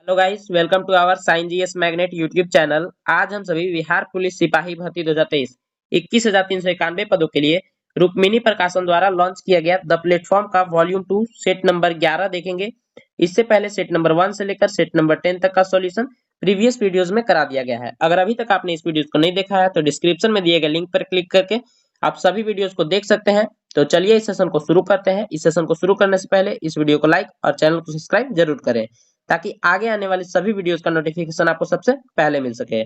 Hello guys, welcome to our sign GS magnet YouTube channel. आज हम सभी Bihar police सिपाही भर्ती 2023 21,391 पदों के लिए रुक्मिणी प्रकाशन द्वारा लॉन्च किया गया द प्लेटफॉर्म का वॉल्यूम 2 सेट नंबर 11 देखेंगे। इससे पहले सेट नंबर 1 से लेकर सेट नंबर 10 तक का सॉल्यूशन प्रीवियस वीडियोस में करा दिया गया है। अगर अभी तक आपने इस वीडियो को नहीं देखा है तो डिस्क्रिप्शन में दिए गए लिंक पर क्लिक करके आप सभी वीडियोस को देख सकते हैं। तो चलिए इस सेशन को शुरू करते हैं। इस सेशन को शुरू करने से पहले इस वीडियो को लाइक और चैनल को सब्सक्राइब जरूर करें ताकि आगे आने वाली सभी वीडियोस का नोटिफिकेशन आपको सबसे पहले मिल सके।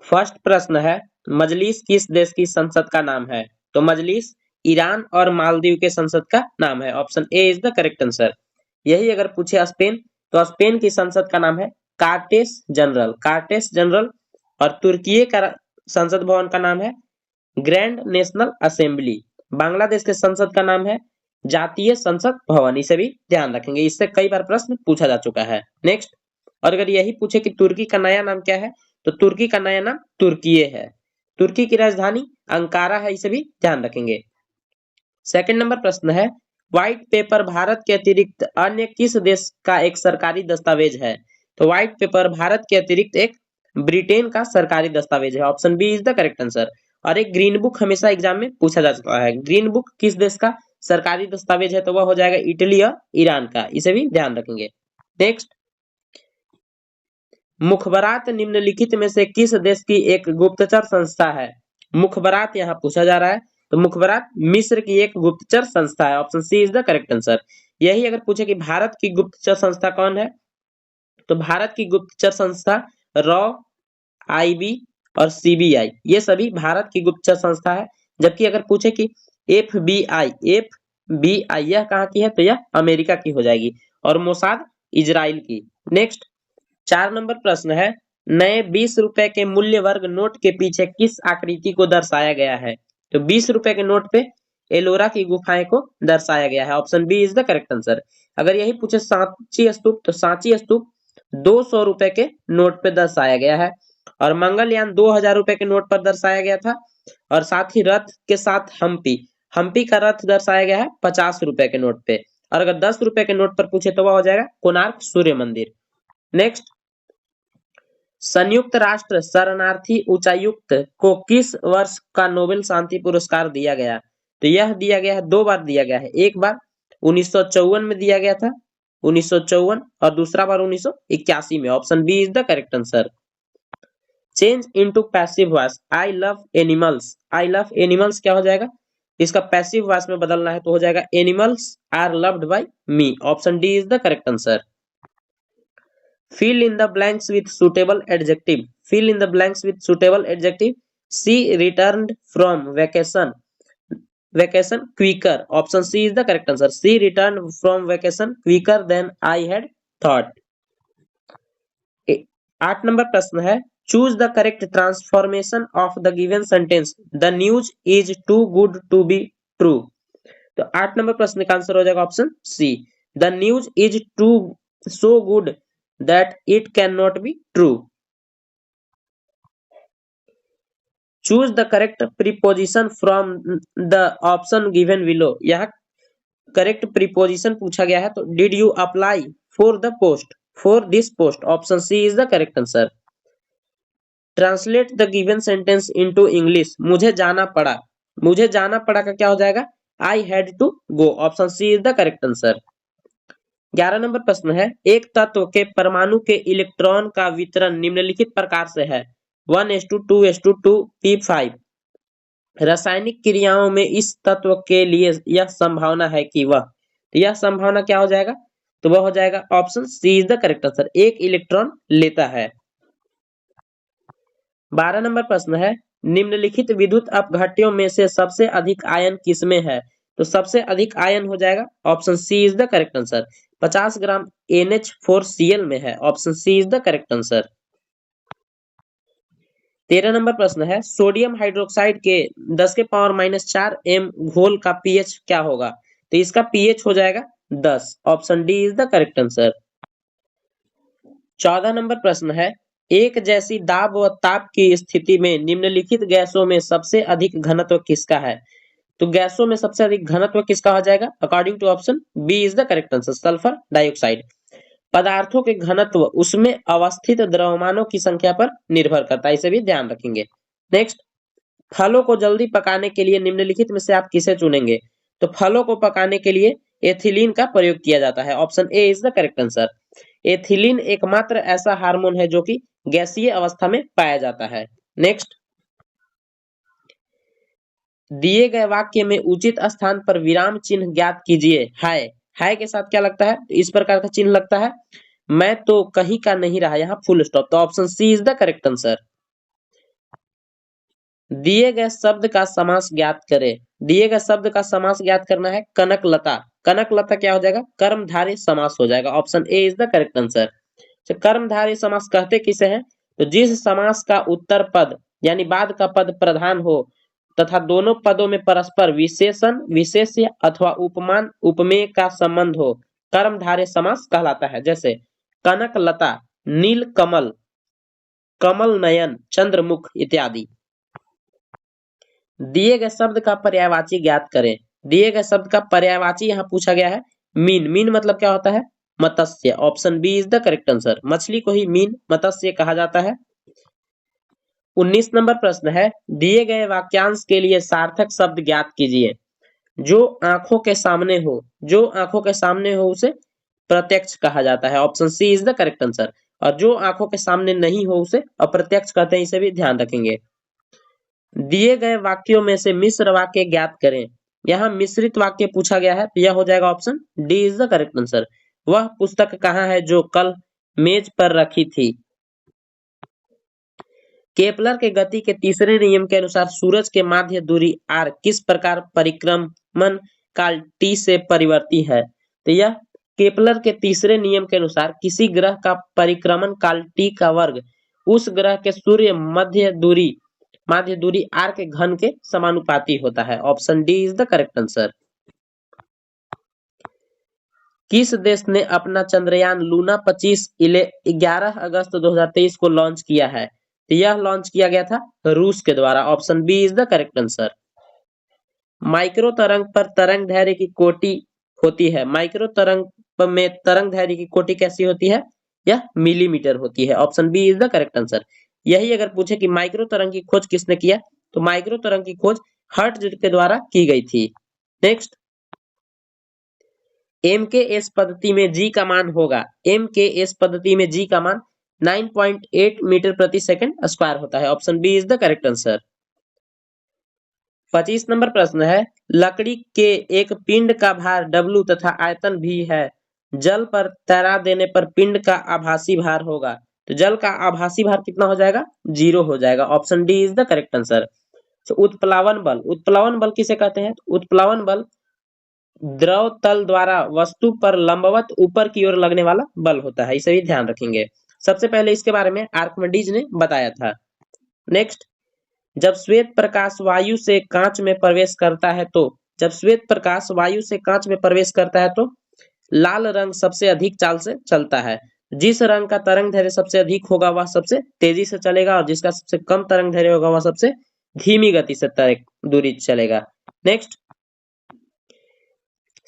फर्स्ट प्रश्न है, मजलिस किस देश की संसद का नाम है? तो मजलिस ईरान और मालदीव के संसद का नाम है। Option A is the correct answer. यही अगर पूछे स्पेन तो स्पेन की संसद का नाम है कार्टेस जनरल। और तुर्की का संसद भवन का नाम है ग्रैंड नेशनल असेंबली। बांग्लादेश के संसद का नाम है जातीय संसद भवन। इसे भी ध्यान रखेंगे, इससे कई बार प्रश्न पूछा जा चुका है। नेक्स्ट, और अगर यही पूछे कि तुर्की का नया नाम क्या है तो तुर्की का नया नाम तुर्कीये है। तुर्की की राजधानी अंकारा है, इसे भी ध्यान रखेंगे। सेकंड नंबर प्रश्न है, व्हाइट पेपर भारत के अतिरिक्त अन्य किस देश का एक सरकारी दस्तावेज है? तो व्हाइट पेपर भारत के अतिरिक्त एक ब्रिटेन का सरकारी दस्तावेज है। Option B is the correct answer. और एक ग्रीन बुक हमेशा एग्जाम में पूछा जा चुका है। ग्रीन बुक किस देश का सरकारी दस्तावेज है? तो वह हो जाएगा इटली और ईरान का। इसे भी ध्यान रखेंगे। नेक्स्ट, मुखबरात निम्नलिखित में से किस देश की एक गुप्तचर संस्था है? मुखबरात यहाँ पूछा जा रहा है तो मुखबरात मिस्र की एक गुप्तचर संस्था है। Option C is the correct answer. यही अगर पूछे कि भारत की गुप्तचर संस्था कौन है तो भारत की गुप्तचर संस्था रॉ, आईबी और सीबीआई, ये सभी भारत की गुप्तचर संस्था है। जबकि अगर पूछे कि एफबीआई यह कहाँ की है तो यह अमेरिका की हो जाएगी और मोसाद इजराइल की। नेक्स्ट, 4 नंबर प्रश्न है, नए 20 रुपए के मूल्य वर्ग नोट के पीछे किस आकृति को दर्शाया गया है? तो 20 रुपए के नोट पे एलोरा की गुफाएं को दर्शाया गया है। Option B is the correct answer. अगर यही पूछे सांची स्तूप तो सांची स्तूप 200 रुपए के नोट पे दर्शाया गया है और मंगलयान 2000 रुपए के नोट पर दर्शाया गया था। और साथ ही रथ के साथ हम्पी का रथ दर्शाया गया है 50 रुपए के नोट पे। और अगर 10 रुपए के नोट पर पूछे तो वह हो जाएगा कोणार्क सूर्य मंदिर। नेक्स्ट, संयुक्त राष्ट्र शरणार्थी उच्चायुक्त को किस वर्ष का नोबेल शांति पुरस्कार दिया गया? तो यह दिया गया है, 2 बार दिया गया है। एक बार 1954 में दिया गया था, 1954, और दूसरा बार 1981 में। Option B is the correct answer. Change into passive voice I love animals क्या हो जाएगा? इसका पैसिव वॉइस में बदलना है तो हो जाएगा animals are loved by me. Option D is the correct answer. Fill in the blanks with suitable adjective. Fill in the blanks with suitable adjective. She returned from vacation quicker. Option C is the correct answer. She returned from vacation quicker than I had thought. 8 number प्रश्न है, choose the correct transformation of the given sentence. The news is too good to be true. तो 8 number प्रश्न का answer हो जाएगा option C. The news is too so good that it cannot be true. Choose the correct preposition from the option given below. यहाँ correct preposition पूछा गया है तो did you apply for the post for this post. Option C is the correct answer. Translate the given sentence into English. मुझे जाना पड़ा का क्या हो जाएगा? I had to go. Option C is the correct answer. 11 number प्रश्न है, एक तत्व के परमाणु के इलेक्ट्रॉन का वितरण निम्नलिखित प्रकार से है 1:2:2p5। रासायनिक क्रियाओं में इस तत्व के लिए यह संभावना है कि वह, तो यह संभावना क्या हो जाएगा? तो वह हो जाएगा option C is the correct answer, एक इलेक्ट्रॉन लेता है। 12 नंबर प्रश्न है, निम्नलिखित विद्युत अपघट्यों में से सबसे अधिक आयन किसमें है? तो सबसे अधिक आयन हो जाएगा option C is the correct answer, 50 gram NH4Cl में है। Option C is the correct answer. 13 number प्रश्न है, सोडियम हाइड्रोक्साइड के 10 के पावर -4 m घोल का pH क्या होगा? तो इसका pH हो जाएगा 10। Option D is the correct answer. 14 number प्रश्न है, एक जैसी दाब व ताप की स्थिति में निम्नलिखित गैसों में सबसे अधिक घनत्व किसका है? तो गैसों में सबसे अधिक घनत्व किसका हो जाएगा? According to option B is the correct answer, sulphur dioxide. पदार्थों के घनत्व उसमें अवस्थित द्रव्यमानों की संख्या पर निर्भर करता है, इसे भी ध्यान रखेंगे। नेक्स्ट, फलों को जल्दी पकाने के लिए निम्नलिखित में से आप किसे चुनेंगे? तो फलों को पकाने के लिए एथिलीन का प्रयोग किया जाता है। Option A is the correct answer. Ethylene एकमात्र ऐसा हार्मोन है जो कि गैसीय अवस्था में पाया जाता है। नेक्स्ट, दिए गए वाक्य में उचित स्थान पर विराम चिन्ह ज्ञात कीजिए। हाय, हाय के साथ क्या लगता है? इस प्रकार का चिन्ह लगता है, मैं तो कहीं का नहीं रहा, यहाँ फुल स्टॉप। तो option C is the correct answer. दिए गए शब्द का समास ज्ञात करें। दिए गए शब्द का समास ज्ञात करना है कनकलता। कनकलता क्या हो जाएगा? कर्मधारय समास हो जाएगा। Option A is the correct answer. तो कर्मधारय समास कहते किसे हैं? तो जिस समास का उत्तर पद यानी बाद का पद प्रधान हो तथा दोनों पदों में परस्पर विशेषण, विशेष्य अथवा उपमान, उपमेय का संबंध हो, कर्मधारय समास कहलाता है। जैसे कनकलता, नील कमल, कमल नयन, चंद्रमुख इत्यादि। दिए गए शब्द का पर्यायवाची ज्ञात करें। दिए गए शब्द का पर्यायवाची यहाँ पूछा गया है मीन। मीन मतलब क्या होता है? मत्स्य। Option B is the correct answer. मछली को ही मीन, मत्स्य कहा जाता है। 19 नंबर प्रश्न है, दिए गए वाक्यांश के लिए सार्थक शब्द ज्ञात कीजिए। जो आंखों के सामने हो, जो आंखों के सामने हो उसे प्रत्यक्ष कहा जाता है। Option C is the correct answer. और जो आंखों के सामने नहीं हो उसे अप्रत्यक्ष कहते हैं, इसे भी ध्यान रखेंगे। दिए गए वाक्यों में से मिश्र वाक्य ज्ञात करें। यहाँ मिश्रित वाक्य पूछा गया है, तो यह हो जाएगा option D is the correct answer. वह पुस्तक कहाँ है जो कल मेज पर रखी थी? केपलर के गति के तीसरे नियम के अनुसार सूरज के माध्य दूरी r किस प्रकार परिक्रमण काल t से परिवर्ती है? तो यह केपलर के तीसरे नियम के अनुसार किसी ग्रह का परिक्रमण काल t का वर्ग उस ग्रह के सूर्य माध्य दूरी r के घन के समानुपाती होता है। Option D is the correct answer. किस देश ने अपना चंद्रयान लूना 25 11 अगस्त 2023 को लॉन्च किया है? तो यह लॉन्च किया गया था रूस के द्वारा। Option B is the correct answer. Micro तरंग पर तरंग दैर्घ्य की कोटि होती है। माइक्रो तरंग में तरंग दैर्घ्य की कोटि कैसी होती है? यह मिलीमीटर होती है। Option B is the correct answer. यही अगर पूछे कि माइक्रो तरंग की खोज किसने किया, तो माइक्रो तरंग की खोज हर्ट्ज के द्वारा की गई थी। नेक्स्ट, MKS पद्धति में जी का मान होगा। MKS पद्धति में जी का मान 9.8 मीटर प्रति सेकंड स्क्वायर होता है। Option B is the correct answer. 25 number प्रश्न है, लकड़ी के एक पिंड का भार W तथा आयतन भी है। जल पर तैरा देने पर पिंड का आभासी भार होगा। तो जल का आभासी भार कितना हो जाएगा? 0 हो जाएगा। Option D is the correct answer. तो उत्प्लावन बल, उत्प्लावन बल किसे कहते हैं? उत्प्लावन बल द्रव तल द्वारा वस्तु पर लंबवत ऊपर की ओर लगने वाला बल होता है, इसे भी ध्यान रखेंगे। सबसे पहले इसके बारे में आर्किमिडीज ने बताया था। नेक्स्ट, जब श्वेत प्रकाश वायु से कांच में प्रवेश करता है तो जब श्वेत प्रकाश वायु से कांच में प्रवेश करता है तो लाल रंग सबसे अधिक चाल से चलता है। जिस रंग का तरंग दैर्घ्य सबसे अधिक होगा वह सबसे तेजी से चलेगा, और जिसका सबसे कम तरंग दैर्घ्य होगा वह सबसे धीमी गति से दूरी चलेगा। नेक्स्ट,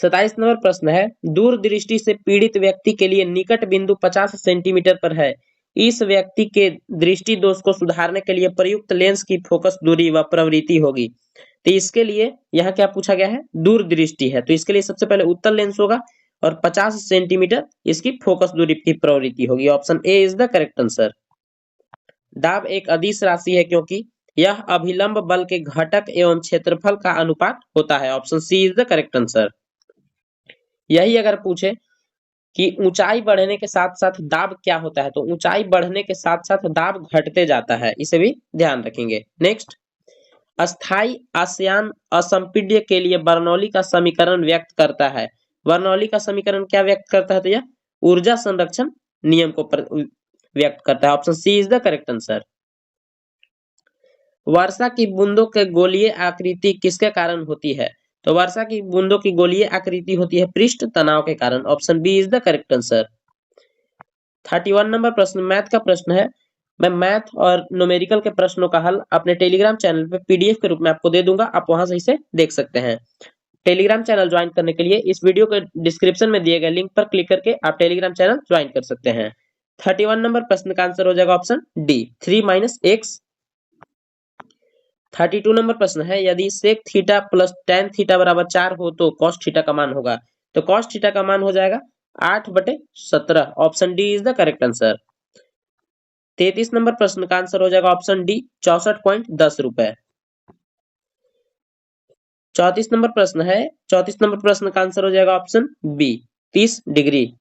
27 नंबर प्रश्न है, दूरदृष्टि से पीड़ित व्यक्ति के लिए निकट बिंदु 50 सेंटीमीटर पर है। इस व्यक्ति के दृष्टि दोष को सुधारने के लिए प्रयुक्त लेंस की फोकस दूरी व प्रवृत्ति होगी। तो इसके लिए यहाँ क्या पूछा गया है? दूरदृष्टि है, तो इसके लिए सबसे पहले उत्तल लेंस होगा और 50 सेंटीमीटर इसकी फोकस दूरी की प्रवृत्ति होगी। Option A is the correct answer. दाब एक अदिश राशि है क्योंकि यह अभिलंब बल के घटक एवं क्षेत्रफल का अनुपात होता है। Option C is the correct answer. यही अगर पूछे कि ऊंचाई बढ़ने के साथ साथ दाब क्या होता है, तो ऊंचाई बढ़ने के साथ साथ दाब घटते जाता है, इसे भी ध्यान रखेंगे। नेक्स्ट, अस्थाई आश्यान असंपीड्य के लिए बर्नौली का समीकरण व्यक्त करता है। बर्नौली का समीकरण क्या व्यक्त करता है? तो यह ऊर्जा संरक्षण नियम को व्यक्त करता है। Option C is the correct answer. वर्षा की बूंदों के गोलीय आकृति किसके कारण होती है? तो वर्षा की बूंदों की गोलीय आकृति होती है पृष्ठ तनाव के कारण। Option B is the correct answer. 31 number प्रश्न मैथ का प्रश्न है। मैं मैथ और न्यूमेरिकल के प्रश्नों का हल अपने टेलीग्राम चैनल पे PDF के रूप में आपको दे दूंगा, आप वहां से इसे देख सकते हैं। टेलीग्राम चैनल ज्वाइन करने के लिए इस वीडियो के डिस्क्रिप्शन में दिए गए लिंक पर क्लिक करके आप टेलीग्राम चैनल ज्वाइन कर सकते हैं। 31 नंबर प्रश्न का आंसर हो जाएगा ऑप्शन डी 3 - x। 32 नंबर प्रश्न है, यदि sec theta plus tan theta बराबर 4 हो तो कॉस थीटा का मान होगा। तो कॉस थीटा का मान हो जाएगा 8/17। Option D is the correct answer. 33 number प्रश्न का आंसर हो जाएगा ऑप्शन डी 64.10 रुपए। 34 नंबर प्रश्न है, 34 नंबर प्रश्न का आंसर हो जाएगा ऑप्शन बी 30 डिग्री।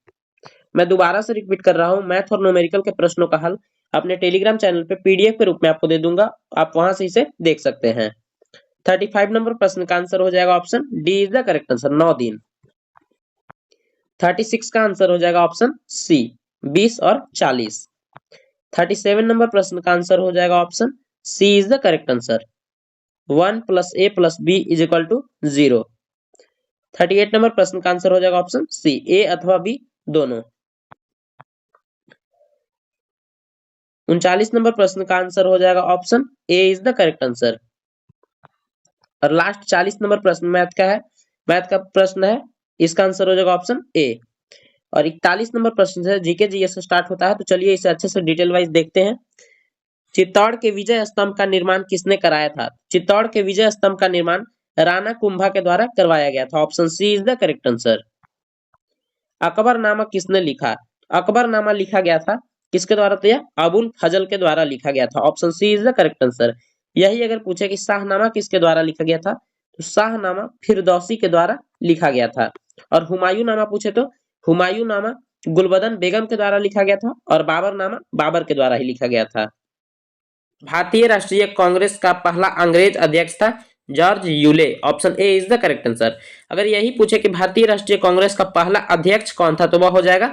मैं दोबारा से रिपीट कर रहा हूं, मैथ और न्यूमेरिकल के प्रश्नों का हल अपने टेलीग्राम चैनल पे पीडीएफ के रूप में आपको दे दूंगा, आप वहां से इसे देख सकते हैं। 35 नंबर प्रश्न का आंसर हो जाएगा option D is the correct answer 9 दिन। 36 का आंसर हो जाएगा ऑप्शन सी 20 और 40। 37 नंबर प्रश्न का आंसर हो जाएगा option C is the correct answer 1 + a + b = 0। 38 number प्रश्न का आंसर हो जाएगा ऑप्शन सी ए अथवा बी दोनों। 39 नंबर प्रश्न का आंसर हो जाएगा option A is the correct answer. और लास्ट 40 नंबर प्रश्न मैथ का है, मैथ का प्रश्न है, इसका आंसर हो जाएगा ऑप्शन ए। और 41 नंबर प्रश्न से जीके जीएस से स्टार्ट होता है, तो चलिए इसे अच्छे से डिटेल वाइज देखते हैं। चित्तौड़ के विजय स्तंभ का निर्माण किसने कराया था। चित्तौड़ के विजय स्तंभ का निर्माण राणा कुंभा के द्वारा करवाया गया था। Option C is the correct answer. Akbarnama किसने लिखा। अकबरनामा लिखा गया था किसके द्वारा, तो यह अबुल फजल के द्वारा लिखा गया था। Option C is the correct answer. यही अगर पूछे कि शाहनामा किसके द्वारा लिखा गया था, तो शाहनामा फिरदौसी के द्वारा लिखा गया था। और हुमायूं नामा पूछे तो हुमायूं नामा गुलबदन बेगम के द्वारा लिखा गया था। और बाबर नामा बाबर के द्वारा ही लिखा गया था। भारतीय राष्ट्रीय कांग्रेस का पहला अंग्रेज अध्यक्ष था George Yule. Option A is the correct answer. अगर यही पूछे कि भारतीय राष्ट्रीय कांग्रेस का पहला अध्यक्ष कौन था, तो वह हो जाएगा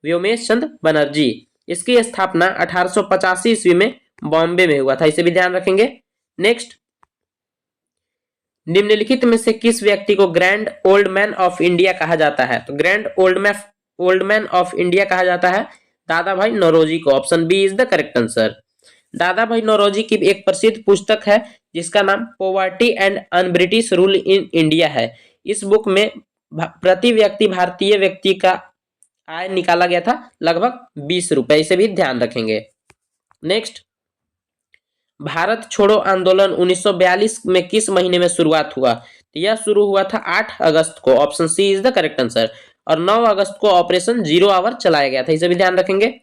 व्योमेश चंद्र बनर्जी। इसकी स्थापना 1885 ईस्वी में बॉम्बे में हुआ था, इसे भी ध्यान रखेंगे। नेक्स्ट, निम्नलिखित में से किस व्यक्ति को grand old man of India कहा जाता है। तो grand old man of India कहा जाता है दादा भाई नौरोजी को। Option B is the correct answer. Dadabhai Naoroji की एक प्रसिद्ध पुस्तक है जिसका नाम poverty and un British rule in India है। इस बुक में प्रति व्यक्ति भारतीय व्यक्ति का आय निकाला गया था लगभग 20 रुपए, इसे भी ध्यान रखेंगे। नेक्स्ट, भारत छोड़ो आंदोलन 1942 में किस महीने में शुरुआत हुआ। तो यह शुरू हुआ था 8 अगस्त को। Option C is the correct answer. और 9 अगस्त को ऑपरेशन 0 आवर चलाया गया था, इसे भी ध्यान रखेंगे।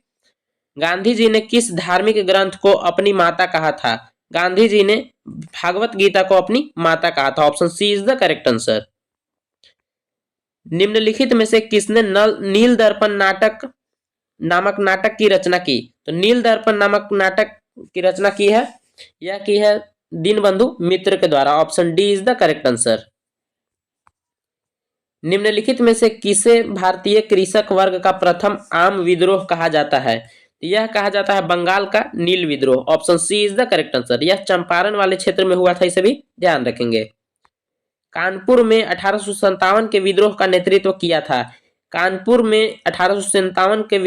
गांधी जी ने किस धार्मिक ग्रंथ को अपनी माता कहा था। गांधी जी ने भागवत गीता को अपनी माता कहा था। Option C is the correct answer. निम्नलिखित में से किसने नील दर्पण नाटक नामक नाटक की रचना की। तो नील दर्पण नामक नाटक की रचना की है, यह की है दीनबंधु मित्र के द्वारा। Option D is the correct answer. निम्नलिखित में से किसे भारतीय कृषक वर्ग का प्रथम आम विद्रोह कहा जाता है। यह कहा जाता है बंगाल का नील विद्रोह। Option C is the correct answer. यह चंपारण वाले क्षेत्र में हुआ था, इसे भी ध्यान रखेंगे। कानपुर में 1857 के विद्रोह का नेतृत्व किया था। कानपुर में 1857 के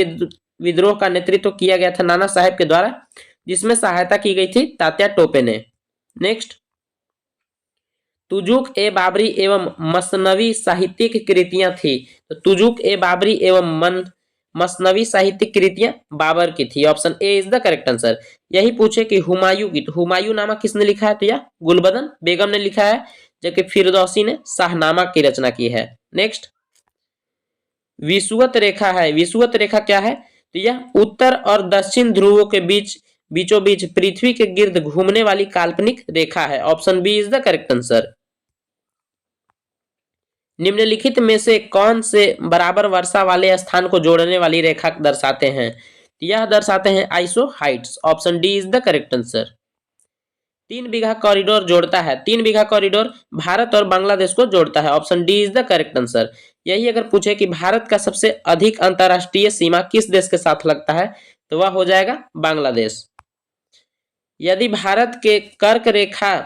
विद्रोह का नेतृत्व किया गया था नाना साहेब के द्वारा, जिसमें सहायता की गई थी तात्या टोपे ने। नेक्स्ट, तुजुक ए बाबरी एवं मसनवी साहित्यिक कृतियां थी। तो तुजुक ए बाबरी एवं मसनवी साहित्यिक कृतियां बाबर की थी। Option A is the correct answer. यही पूछे कि हुमायूं की, तो हुमायूं नामा किसने लिखा है, तो यह गुलबदन बेगम ने लिखा है, जबकि फिरदौसी ने शाहनामा की रचना की है। नेक्स्ट, विषुवत रेखा है। विषुवत रेखा क्या है, तो यह उत्तर और दक्षिण ध्रुवों के बीचों बीच पृथ्वी के गिर्द घूमने वाली काल्पनिक रेखा है। Option B is the correct answer. निम्नलिखित में से कौन से बराबर वर्षा वाले स्थान को जोड़ने वाली रेखा दर्शाते हैं। यह दर्शाते हैं isohyets. Option D is the correct answer. 3 Bigha corridor जोड़ता है। 3 बीघा कॉरिडोर भारत और बांग्लादेश को जोड़ता है। Option D is the correct answer. यही अगर पूछे कि भारत का सबसे अधिक अंतरराष्ट्रीय सीमा किस देश के साथ लगता है, तो वह हो जाएगा बांग्लादेश। यदि भारत के कर्क रेखा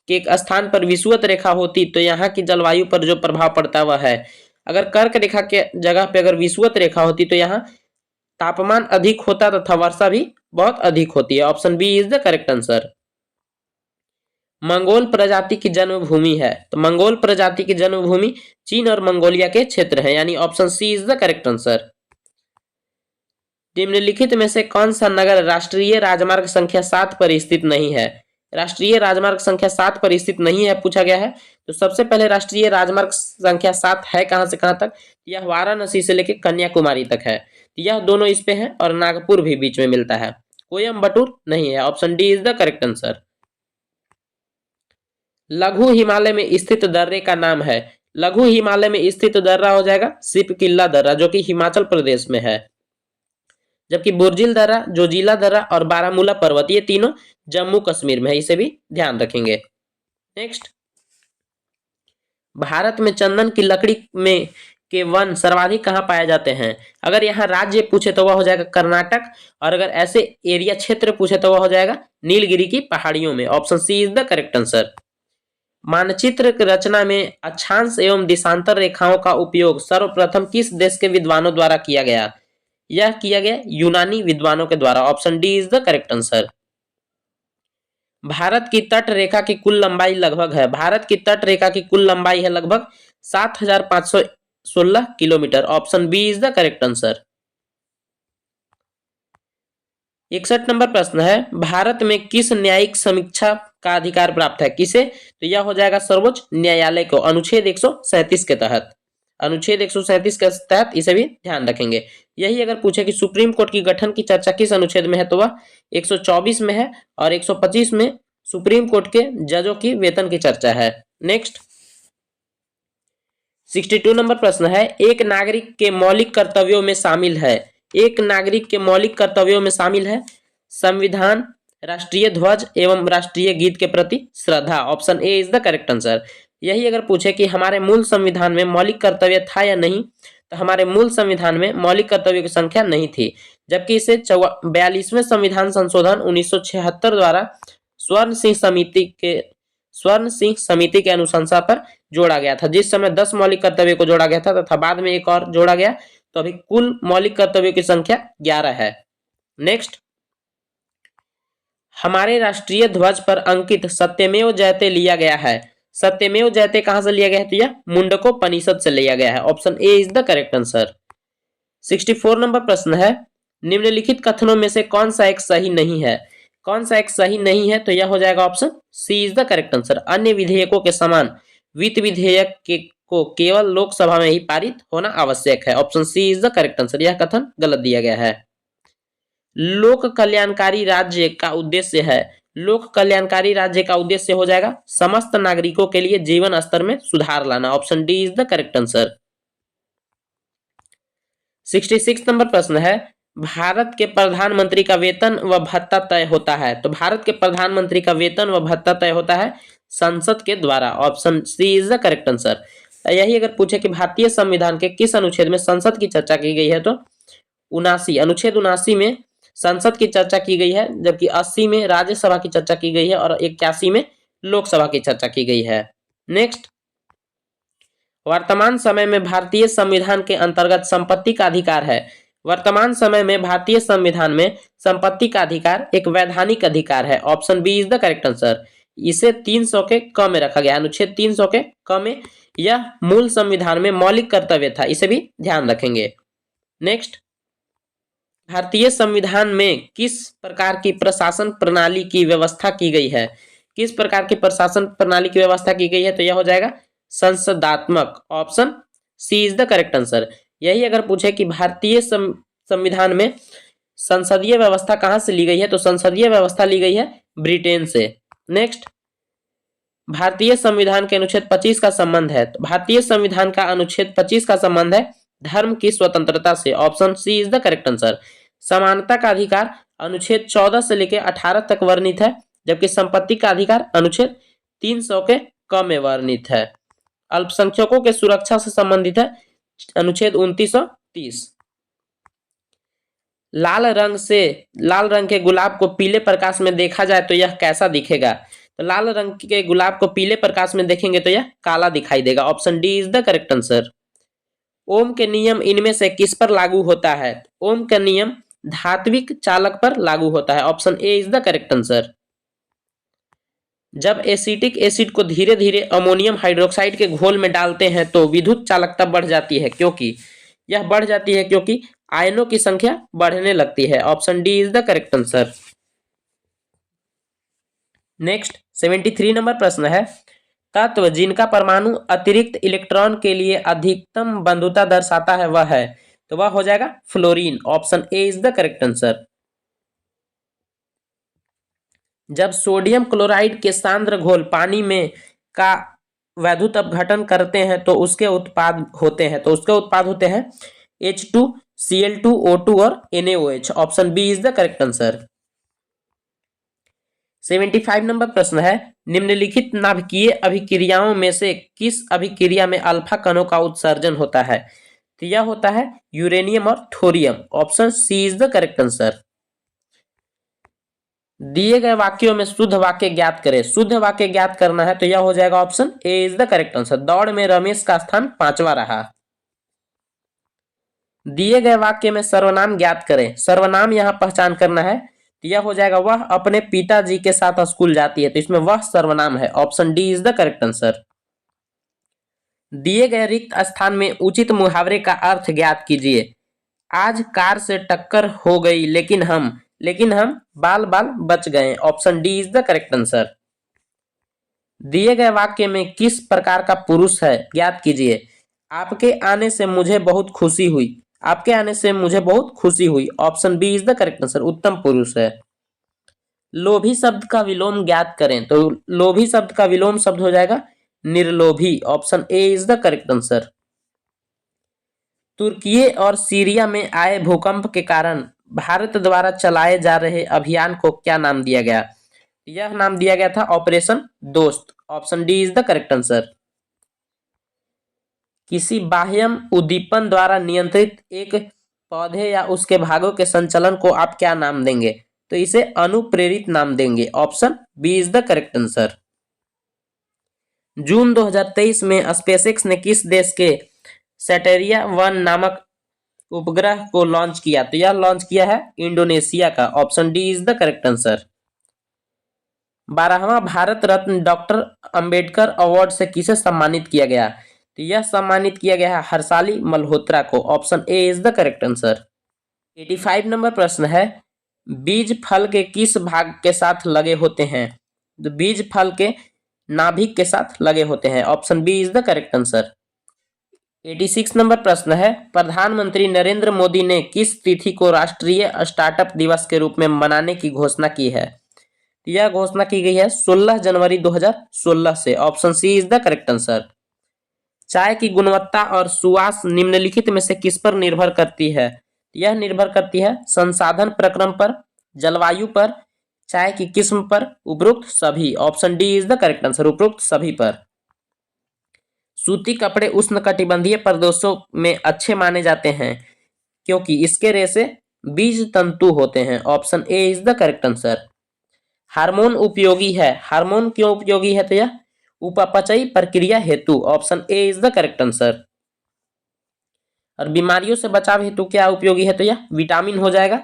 के एक स्थान पर विषुवत रेखा होती, तो यहाँ की जलवायु पर जो प्रभाव पड़ता वह है, अगर कर्क रेखा के जगह पे अगर विषुवत रेखा होती तो यहाँ तापमान अधिक होता तथा वर्षा भी बहुत अधिक होती है। Option B is the correct answer. Mongol प्रजाति की जन्मभूमि है? तो मंगोल प्रजाति की जन्मभूमि चीन और मंगोलिया के क्षेत्र है, यानी option C is the correct answer. निम्नलिखित में से कौन सा नगर राष्ट्रीय राजमार्ग संख्या 7 पर स्थित नहीं है? राष्ट्रीय राजमार्ग संख्या 7 पर स्थित नहीं है पूछा गया है। तो सबसे पहले राष्ट्रीय राजमार्ग संख्या 7 है कहां से कहां तक? यह वाराणसी से लेकर कन्याकुमारी तक है। यह दोनों इस पे है और नागपुर भी बीच में मिलता है। कोयम्बटूर नहीं है। Option D is the correct answer. लघु हिमालय में स्थित दर्रे का नाम है? लघु हिमालय में स्थित दर्रा हो जाएगा सिपकिल्ला दर्रा, जो कि हिमाचल प्रदेश में है। जबकि बुर्जिल दर्रा, जोजिला दर्रा और बारामूला पर्वत ये तीनों जम्मू कश्मीर में है, इसे भी ध्यान रखेंगे। नेक्स्ट, भारत में चंदन की लकड़ी में के वन सर्वाधिक कहां पाए जाते हैं? अगर यहाँ राज्य पूछे तो वह हो जाएगा कर्नाटक, और अगर ऐसे एरिया क्षेत्र पूछे तो वह हो जाएगा नीलगिरी की पहाड़ियों में। Option C is the correct answer. मानचित्र की रचना में अक्षांश एवं दिशांतर रेखाओं का उपयोग सर्वप्रथम किस देश के विद्वानों द्वारा किया गया? यह किया गया यूनानी विद्वानों के द्वारा। Option D is the correct answer. Bharat की तट रेखा की कुल लंबाई लगभग है? भारत की तट रेखा की कुल लंबाई है लगभग 7516 kilometre. Option B is the correct answer. 61 number प्रश्न है, भारत में किस न्यायिक समीक्षा का अधिकार प्राप्त है? किसे? तो यह हो जाएगा सर्वोच्च न्यायालय को, अनुच्छेद 137 के तहत। अनुच्छेद 137 के तहत इसे भी ध्यान रखेंगे। यही अगर पूछे कि सुप्रीम कोर्ट की गठन की चर्चा किस अनुच्छेद में है, तो वह 124 में है, और 125 में सुप्रीम कोर्ट के जजों की वेतन की चर्चा है। नेक्स्ट, 62 नंबर प्रश्न है, एक नागरिक के मौलिक कर्तव्यों में शामिल है? एक नागरिक के मौलिक कर्तव्यों में शामिल है संविधान, राष्ट्रीय ध्वज एवं राष्ट्रीय गीत के प्रति श्रद्धा। Option A is the correct answer. यही अगर पूछे कि हमारे मूल संविधान में मौलिक कर्तव्य था या नहीं, तो हमारे मूल संविधान में मौलिक कर्तव्यों की संख्या नहीं थी, जबकि इसे 42वें संविधान संशोधन 1976 द्वारा स्वर्ण सिंह समिति के अनुशंसा पर जोड़ा गया था। जिस समय 10 मौलिक कर्तव्यों को जोड़ा गया था तथा बाद में एक और जोड़ा गया, तो अभी कुल मौलिक कर्तव्यों की संख्या 11 है। नेक्स्ट, हमारे राष्ट्रीय ध्वज पर अंकित सत्यमेव जयते लिया गया है? सत्यमेव जयते कहां से लिया गया है? तो यह मुंडकोपनिषद से लिया गया है। Option A is the correct answer. 64 number प्रश्न है, निम्नलिखित कथनों में से कौन सा एक सही नहीं है? कौन सा एक सही नहीं है? तो यह हो जाएगा option C is the correct answer. अन्य विधेयकों के समान वित्त विधेयक को केवल लोकसभा में ही पारित होना आवश्यक है। Option C is the correct answer. यह कथन गलत दिया गया है। लोक कल्याणकारी राज्य का उद्देश्य है? लोक कल्याणकारी राज्य का उद्देश्य हो जाएगा समस्त नागरिकों के लिए जीवन स्तर में सुधार लाना। Option D is the correct answer. 66 number प्रश्न है, भारत के प्रधानमंत्री का वेतन व भत्ता तय होता है? तो भारत के प्रधानमंत्री का वेतन व भत्ता तय होता है संसद के द्वारा। Option C is the correct answer. यही अगर पूछे कि भारतीय संविधान के किस अनुच्छेद में संसद की चर्चा की गई है, तो 79 अनुच्छेद 79 में संसद की चर्चा की गई है, जबकि 80 में राज्यसभा की चर्चा की गई है और 81 में लोकसभा की चर्चा की गई है। नेक्स्ट, वर्तमान समय में भारतीय संविधान के अंतर्गत संपत्ति का अधिकार है? वर्तमान समय में भारतीय संविधान में संपत्ति का अधिकार एक वैधानिक अधिकार है। Option B is the correct answer. इसे 300 के क में रखा गया, अनुच्छेद 300 के क में। यह मूल संविधान में मौलिक कर्तव्य था, इसे भी ध्यान रखेंगे। नेक्स्ट, भारतीय संविधान में किस प्रकार की प्रशासन प्रणाली की व्यवस्था की गई है? किस प्रकार की प्रशासन प्रणाली की व्यवस्था की गई है? तो यह हो जाएगा संसदात्मक। Option C is the correct answer. यही अगर पूछे कि भारतीय संविधान में संसदीय व्यवस्था कहां से ली गई है, तो संसदीय व्यवस्था ली गई है ब्रिटेन से। नेक्स्ट, भारतीय संविधान के अनुच्छेद 25 का संबंध है? तो भारतीय संविधान का अनुच्छेद 25 का संबंध है धर्म की स्वतंत्रता से। Option C is the correct answer. समानता का अधिकार अनुच्छेद 14 से लेकर 18 तक वर्णित है, जबकि संपत्ति का अधिकार अनुच्छेद 300 के क में वर्णित है। अल्पसंख्यकों के सुरक्षा से संबंधित है अनुच्छेद 29 और 30। लाल रंग के गुलाब को पीले प्रकाश में देखा जाए तो यह कैसा दिखेगा? तो लाल रंग के गुलाब को पीले प्रकाश में देखेंगे तो यह काला दिखाई देगा। Option D is the correct answer. Ohm के नियम इनमें से किस पर लागू होता है? ओम का नियम धात्विक चालक पर लागू होता है। Option A is the correct answer. जब एसिटिक एसिड को धीरे धीरे अमोनियम हाइड्रोक्साइड के घोल में डालते हैं तो विद्युत चालकता बढ़ जाती है, क्योंकि यह बढ़ जाती है क्योंकि आयनों की संख्या बढ़ने लगती है। Option D is the correct answer. Next 73 number प्रश्न है, तत्व जिनका परमाणु अतिरिक्त इलेक्ट्रॉन के लिए अधिकतम बंधुता दर्शाता है वह है, तो वह हो जाएगा fluorine. Option A is the correct answer. जब सोडियम क्लोराइड के सांद्र घोल पानी में का वैद्युत अपघटन करते हैं तो उसके उत्पाद होते हैं H2Cl2O2 और NaOH। Option B is the correct answer. 75 number प्रश्न है, निम्नलिखित नाभिकीय अभिक्रियाओं में से किस अभिक्रिया में अल्फा कणों का उत्सर्जन होता है, तो यह होता है यूरेनियम और thorium. Option C is the correct answer. दिए गए वाक्यों में शुद्ध वाक्य ज्ञात करें। शुद्ध वाक्य ज्ञात करना है तो यह हो जाएगा option A is the correct answer. दौड़ में रमेश का स्थान 5वां रहा। दिए गए वाक्य में सर्वनाम ज्ञात करें। सर्वनाम यहां पहचान करना है तो यह हो जाएगा वह अपने पिताजी के साथ स्कूल जाती है, तो इसमें वह सर्वनाम है। Option D is the correct answer. दिए गए रिक्त स्थान में उचित मुहावरे का अर्थ ज्ञात कीजिए। आज कार से टक्कर हो गई लेकिन हम बाल बाल बच गए। Option D is the correct answer. दिए गए वाक्य में किस प्रकार का पुरुष है ज्ञात कीजिए। आपके आने से मुझे बहुत खुशी हुई। आपके आने से मुझे बहुत खुशी हुई। Option B is the correct answer, उत्तम पुरुष है। लोभी शब्द का विलोम ज्ञात करें, तो लोभी शब्द का विलोम शब्द हो जाएगा निर्लोभी। Option A is the correct answer. तुर्की और सीरिया में आए भूकंप के कारण भारत द्वारा चलाए जा रहे अभियान को क्या नाम दिया गया, यह नाम दिया गया था ऑपरेशन दोस्त। Option D is the correct answer. किसी बाह्यम उद्दीपन द्वारा नियंत्रित एक पौधे या उसके भागों के संचलन को आप क्या नाम देंगे, तो इसे अनुप्रेरित नाम देंगे। Option B is the correct answer. जून 2023 में स्पेसएक्स ने किस देश के सैटेरिया-1 नामक उपग्रह को लॉन्च किया, तो यह लॉन्च किया है इंडोनेशिया का। Option D is the correct answer. 12वां भारत रत्न डॉक्टर अंबेडकर अवार्ड से किसे सम्मानित किया गया, तो यह सम्मानित किया गया है हर्षाली मल्होत्रा को। Option A is the correct answer. 85 number प्रश्न है, बीज फल के किस भाग के साथ लगे होते हैं, तो बीज फल के नाभिक के साथ लगे होते हैं। Option B is the correct answer. 86 number प्रश्न है, प्रधानमंत्री नरेंद्र मोदी ने किस तिथि को राष्ट्रीय स्टार्टअप दिवस के रूप में मनाने की घोषणा की है, यह घोषणा की गई है 16 जनवरी 2016 से। Option C is the correct answer. चाय की गुणवत्ता और सुवास निम्नलिखित में से किस पर निर्भर करती है, यह निर्भर करती है संसाधन प्रक्रम पर, जलवायु पर, चाय की किस्म पर, उपरोक्त सभी। Option D is the correct answer, उपरोक्त सभी पर। सूती कपड़े उष्णकटिबंधीय प्रदेशों में अच्छे माने जाते हैं क्योंकि इसके रेशे बीज तंतु होते हैं। Option A is the correct answer. Hormone उपयोगी है। हार्मोन क्यों उपयोगी है, तो यह उपापचयी प्रक्रिया हेतु। Option A is the correct answer. और बीमारियों से बचाव हेतु क्या उपयोगी है, तो यह विटामिन हो जाएगा।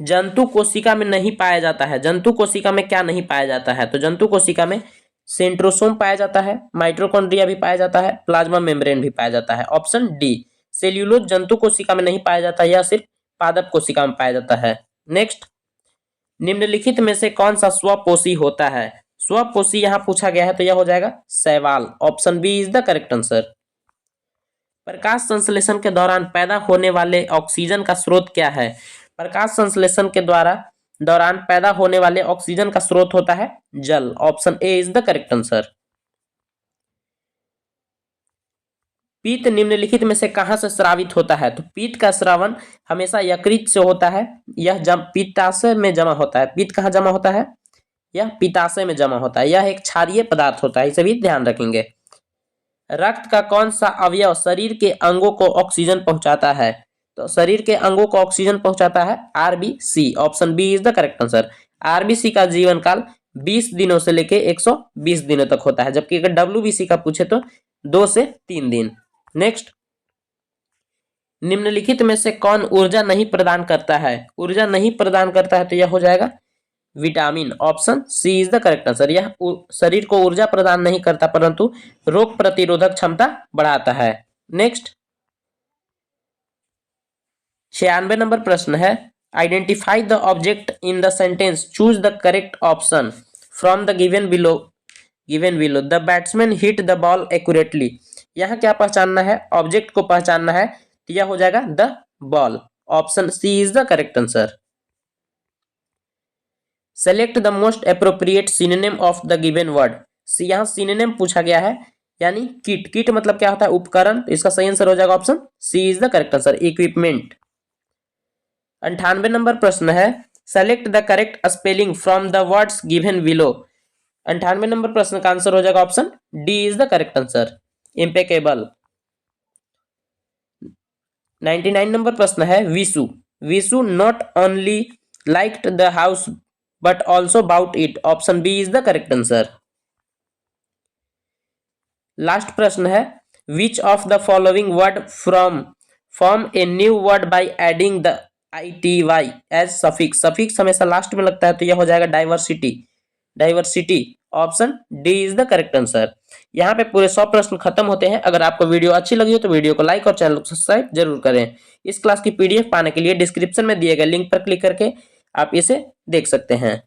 जंतु कोशिका में नहीं पाया जाता है। जंतु कोशिका में क्या नहीं पाया जाता है, तो जंतु कोशिका में सेंट्रोसोम पाया जाता है, माइटोकॉन्ड्रिया भी पाया जाता है, प्लाज्मा मेम्ब्रेन भी पाया जाता है। ऑप्शन डी सेल्यूलोज जंतु कोशिका में नहीं पाया जाता, यह सिर्फ पादप कोशिका में पाया जाता है। नेक्स्ट, निम्नलिखित में से कौन सा स्वपोषी होता है, स्वपोषी यहां पूछा गया है तो यह हो जाएगा शैवाल। Option B is the correct answer. प्रकाश संश्लेषण के दौरान पैदा होने वाले ऑक्सीजन का स्रोत क्या है, प्रकाश संश्लेषण के दौरान पैदा होने वाले ऑक्सीजन का स्रोत होता है जल। Option A is the correct answer. पीत निम्नलिखित में से कहां से स्रावित होता है, तो पीत का स्रावन हमेशा यकृत से होता है। यह पित्ताशय में जमा होता है। पीत कहां जमा होता है, यह पित्ताशय में जमा होता है। यह एक क्षारीय पदार्थ होता है, इसे भी ध्यान रखेंगे। रक्त का कौन सा अवयव शरीर के अंगों को ऑक्सीजन पहुंचाता है, तो शरीर के अंगों को ऑक्सीजन पहुंचाता है RBC. Option B is the correct answer. RBC का जीवन काल 20 दिनों से लेके 120 दिनों तक होता है, जबकि अगर डब्ल्यूबीसी का पूछे तो 2 से 3 दिन। नेक्स्ट, निम्नलिखित में से कौन ऊर्जा नहीं प्रदान करता है, ऊर्जा नहीं प्रदान करता है तो यह हो जाएगा vitamin, option C is the correct answer. यह शरीर को ऊर्जा प्रदान नहीं करता परंतु रोग प्रतिरोधक क्षमता बढ़ाता है। नेक्स्ट 96 नंबर प्रश्न है, identify the object in the sentence, choose the correct option from the given below. The batsman hit the ball accurately. यहाँ क्या पहचानना है, ऑब्जेक्ट को पहचानना है, तो यह हो जाएगा the ball. Option C is the correct answer. Select the most appropriate synonym of the given word. यहाँ सिनोनिम पूछा गया है, यानी किट। किट मतलब क्या होता है, उपकरण। तो इसका सही आंसर हो जाएगा option C is the correct answer, equipment. 98 number प्रश्न है, select the correct spelling from the words given below. 98 number प्रश्न का आंसर हो जाएगा option D is the correct answer, impeccable. 99 number प्रश्न है, Vishu. Vishu not only liked the house but also bought it. Option B is the correct answer. Last प्रश्न है, which of the following word from form a new word by adding the ITY as suffix. Suffix हमेशा last में लगता है, तो यह हो जाएगा diversity. Diversity, option D is the correct answer. यहाँ पे पूरे 100 प्रश्न खत्म होते हैं। अगर आपको वीडियो अच्छी लगी हो तो वीडियो को लाइक और चैनल को सब्सक्राइब जरूर करें। इस क्लास की PDF पाने के लिए डिस्क्रिप्शन में दिए गए लिंक पर क्लिक करके आप इसे देख सकते हैं।